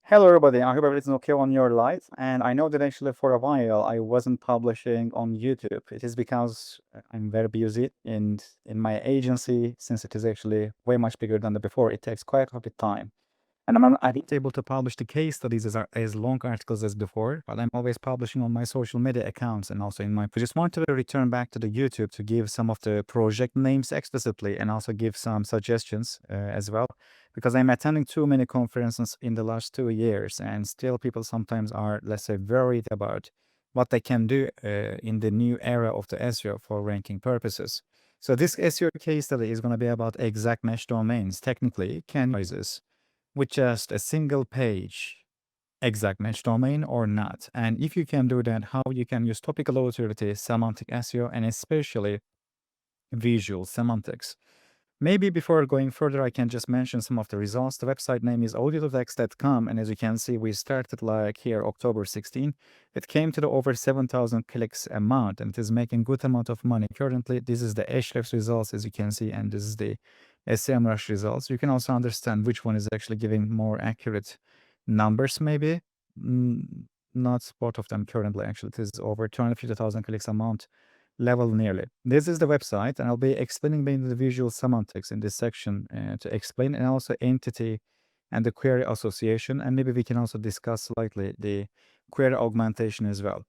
Hello everybody, I hope everything's okay on your life. And I know that actually for a while I wasn't publishing on YouTube. It is because I'm very busy and in my agency, since it is actually way much bigger than the before, it takes quite a bit of time. And I not able to publish the case studies as long articles as before, but I'm always publishing on my social media accounts and also in my. I just wanted to return back to the YouTube to give some of the project names explicitly and also give some suggestions as well, because I'm attending too many conferences in the last 2 years, and still people sometimes are, let's say, worried about what they can do in the new era of the SEO for ranking purposes. So this SEO case study is going to be about exact mesh domains. Technically, can sizes with just a single page exact match domain or not. And if you can do that, how you can use topical authority, semantic SEO, and especially visual semantics. Maybe before going further, I can just mention some of the results. The website name is audiototext.com, and as you can see, we started like here October 16. It came to the over 7,000 clicks a month, and it is making good amount of money currently. This is the Ahrefs results, as you can see, and this is the SEMrush results. You can also understand which one is actually giving more accurate numbers, maybe. Not both of them currently, actually. It is over 250,000 clicks a month level nearly. This is the website, and I'll be explaining the visual semantics in this section to explain, and also entity and the query association, and maybe we can also discuss slightly the query augmentation as well.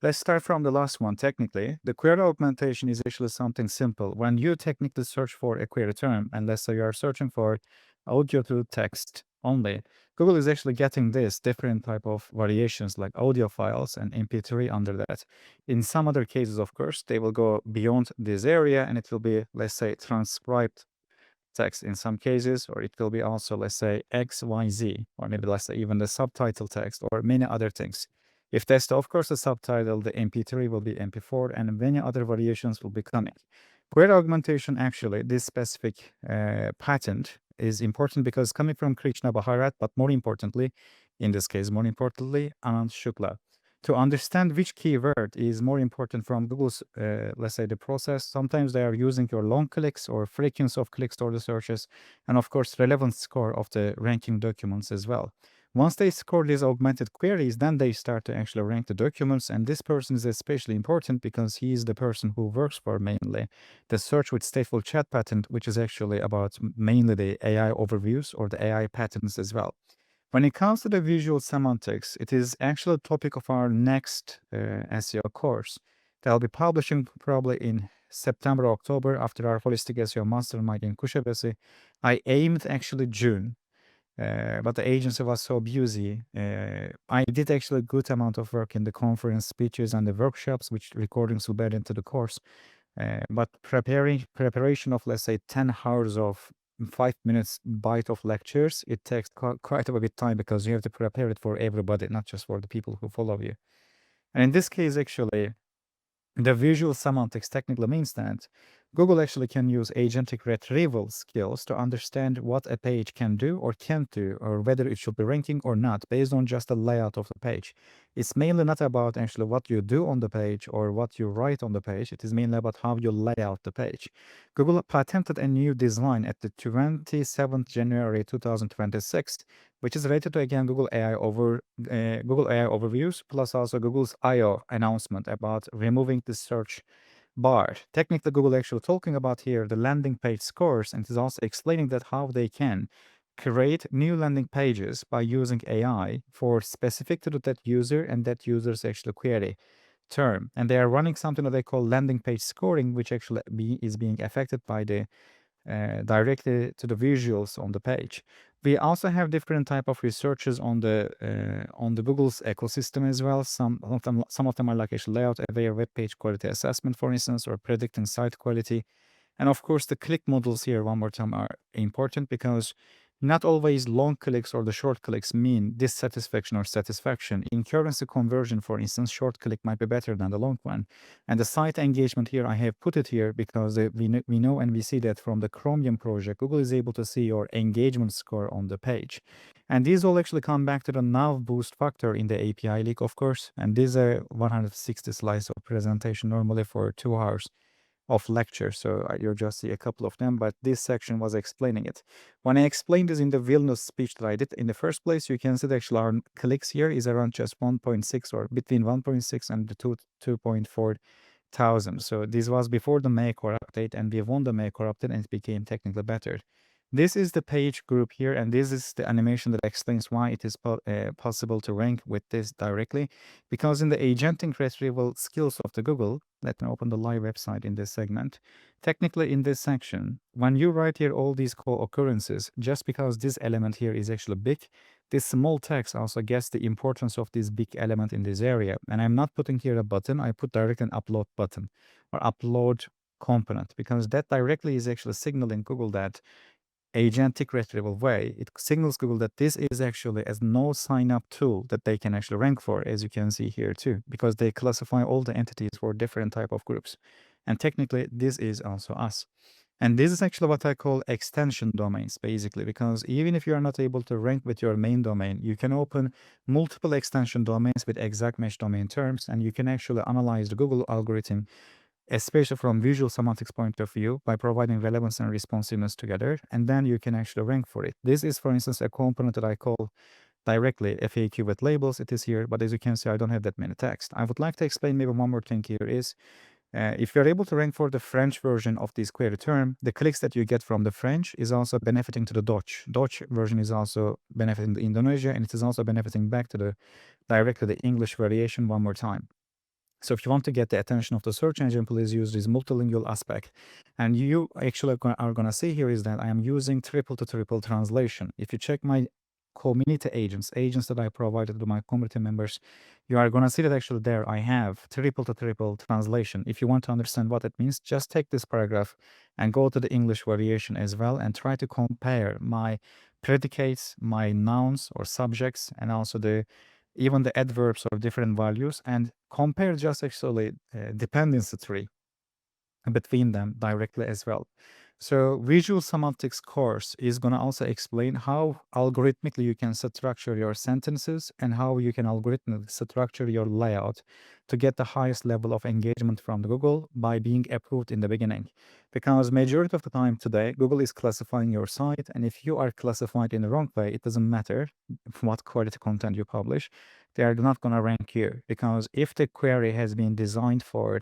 Let's start from the last one. Technically, the query augmentation is actually something simple. When you technically search for a query term, and let's say you are searching for audio to text only, Google is actually getting this different type of variations like audio files and MP3 under that. In some other cases, of course, they will go beyond this area and it will be, let's say, transcribed text in some cases, or it will be also, let's say, XYZ, or maybe let's say even the subtitle text or many other things. If that's, of course, the subtitle, the MP3 will be MP4 and many other variations will be coming. Query augmentation, actually, this specific patent is important because coming from Krishna Bharat, but more importantly, in this case, more importantly, Anand Shukla. To understand which keyword is more important from Google's, let's say, the process, sometimes they are using your long clicks or frequency of clicks toward the searches, and of course, relevance score of the ranking documents as well. Once they score these augmented queries, then they start to actually rank the documents, and this person is especially important because he is the person who works for mainly the search with stateful chat patent, which is actually about mainly the AI overviews or the AI patterns as well. When it comes to the visual semantics, it is actually a topic of our next SEO course that I'll be publishing probably in September, October after our holistic SEO mastermind in Kuşadası. I aimed actually June, but the agency was so busy. I did actually a good amount of work in the conference speeches and the workshops, which recordings will be added into the course. But preparation of, let's say, 10 hours of 5 minutes bite of lectures, it takes quite a bit of time because you have to prepare it for everybody, not just for the people who follow you. And in this case, actually, the visual semantics technically means that Google actually can use agentic retrieval skills to understand what a page can do or can't do, or whether it should be ranking or not, based on just the layout of the page. It's mainly not about actually what you do on the page or what you write on the page. It is mainly about how you lay out the page. Google patented a new design at the 27th January 2026, which is related to, again, Google AI overviews, plus also Google's I/O announcement about removing the search bar. Technically, Google actually talking about here the landing page scores, and is also explaining that how they can create new landing pages by using AI for specific to that user and that user's actual query term. And they are running something that they call landing page scoring, which actually is being affected by the directly to the visuals on the page. We also have different type of researches on the Google's ecosystem as well. Some of them are like actually layout aware web page quality assessment, for instance, or predicting site quality. And of course, the click models here, one more time, are important because not always long clicks or the short clicks mean dissatisfaction or satisfaction. In currency conversion, for instance, short click might be better than the long one. And the site engagement here, I have put it here because we know and we see that from the Chromium project, Google is able to see your engagement score on the page. And these all actually come back to the nav boost factor in the API leak, of course. And these are 160 slides of presentation normally for 2 hours of lectures. So you'll just see a couple of them, but this section was explaining it. When I explained this in the Vilnius speech that I did in the first place, you can see that actually our clicks here is around just 1.6 or between 1.6 and the 2.4 thousand. So this was before the Maycore update, and we won the Maycore update and it became technically better. This is the page group here, and this is the animation that explains why it is possible to rank with this directly. Because in the agentic retrieval skills of the Google, let me open the live website in this segment. Technically, in this section, when you write here all these co-occurrences, just because this element here is actually big, this small text also gets the importance of this big element in this area. And I'm not putting here a button, I put direct an upload button or upload component, because that directly is actually signaling Google that agentic retrieval way, it signals Google that this is actually a no sign-up tool that they can actually rank for, as you can see here too, because they classify all the entities for different type of groups. And technically, this is also us. And this is actually what I call extension domains, basically, because even if you are not able to rank with your main domain, you can open multiple extension domains with exact match domain terms, and you can actually analyze the Google algorithm, especially from visual semantics point of view, by providing relevance and responsiveness together, and then you can actually rank for it. This is, for instance, a component that I call directly FAQ with labels. It is here, but as you can see, I don't have that many text. I would like to explain maybe one more thing here is, if you're able to rank for the French version of this query term, the clicks that you get from the French is also benefiting to the Dutch. Dutch version is also benefiting the Indonesia, and it is also benefiting back to the directly the English variation one more time. So if you want to get the attention of the search engine, please use this multilingual aspect. And you actually are going to see here is that I am using triple to triple translation. If you check my community agents that I provided to my community members, you are going to see that actually there I have triple to triple translation. If you want to understand what it means, just take this paragraph and go to the English variation as well and try to compare my predicates, my nouns or subjects, and also even the adverbs or different values, and compare just actually dependency tree between them directly as well. So Visual Semantics course is going to also explain how algorithmically you can structure your sentences and how you can algorithmically structure your layout to get the highest level of engagement from Google by being approved in the beginning. Because majority of the time today, Google is classifying your site, and if you are classified in the wrong way, it doesn't matter what quality content you publish, they are not going to rank you. Because if the query has been designed for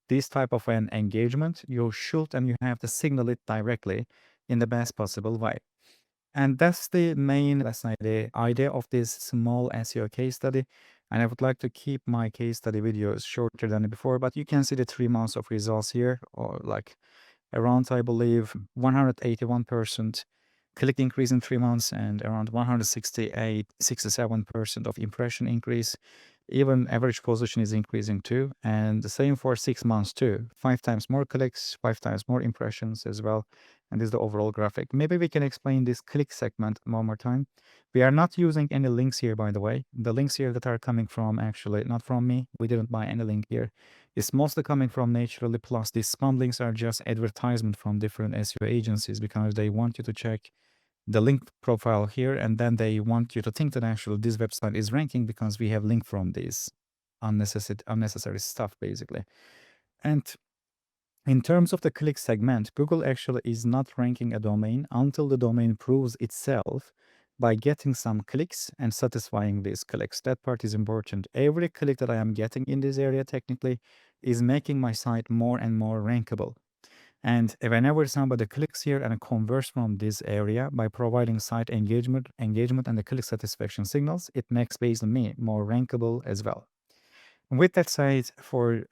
this type of an engagement, you should and you have to signal it directly in the best possible way. And that's the main, let's say, the idea of this small SEO case study. And I would like to keep my case study videos shorter than before, but you can see the 3 months of results here, or like around, I believe, 181% click increase in 3 months and around 67% of impression increase. Even average position is increasing too, and the same for 6 months too. 5 times more clicks, 5 times more impressions as well. And this is the overall graphic. Maybe we can explain this click segment one more time. We are not using any links here, by the way. The links here that are coming from, actually, not from me. We didn't buy any link here. It's mostly coming from Naturally, plus these spam links are just advertisement from different SEO agencies because they want you to check the link profile here, and then they want you to think that actually this website is ranking because we have link from this unnecessary stuff, basically. And in terms of the click segment, Google actually is not ranking a domain until the domain proves itself by getting some clicks and satisfying these clicks. That part is important. Every click that I am getting in this area technically is making my site more and more rankable. And whenever somebody clicks here and converts from this area by providing site engagement and the click satisfaction signals, it makes basically me more rankable as well. With that said, for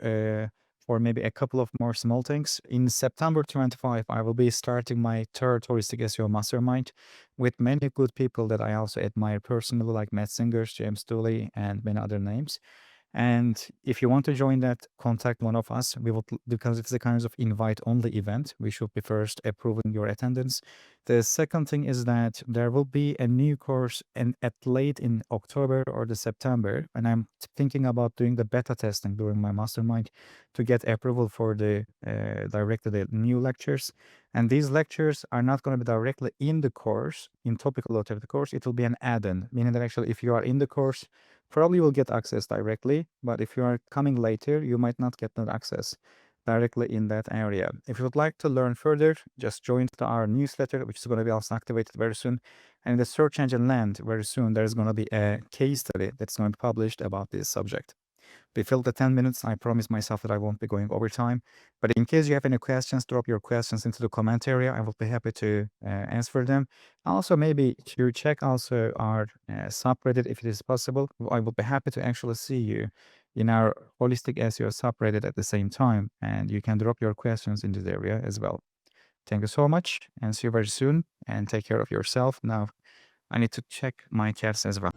maybe a couple of more small things, in September 25, I will be starting my third Holistic SEO Mastermind with many good people that I also admire personally, like Matt Singers, James Dooley, and many other names. And if you want to join that, contact one of us. We will, because it's a kind of invite-only event, we should be first approving your attendance. The second thing is that there will be a new course at late in October or the September, and I'm thinking about doing the beta testing during my mastermind to get approval for the directly the new lectures. And these lectures are not going to be directly in the course, in Topical Authority course. It will be an add-on, meaning that actually if you are in the course, probably will get access directly, but if you are coming later, you might not get that access. directly in that area. If you would like to learn further, just join our newsletter, which is going to be also activated very soon. And in the search engine land, very soon, there's going to be a case study that's going to be published about this subject. We filled the 10 minutes. I promise myself that I won't be going over time. But in case you have any questions, drop your questions into the comment area. I will be happy to answer them. Also, maybe to check also our subreddit if it is possible. I will be happy to actually see you in our holistic SEO subreddit at the same time. And you can drop your questions in this area as well. Thank you so much and see you very soon. And take care of yourself. Now, I need to check my cats as well.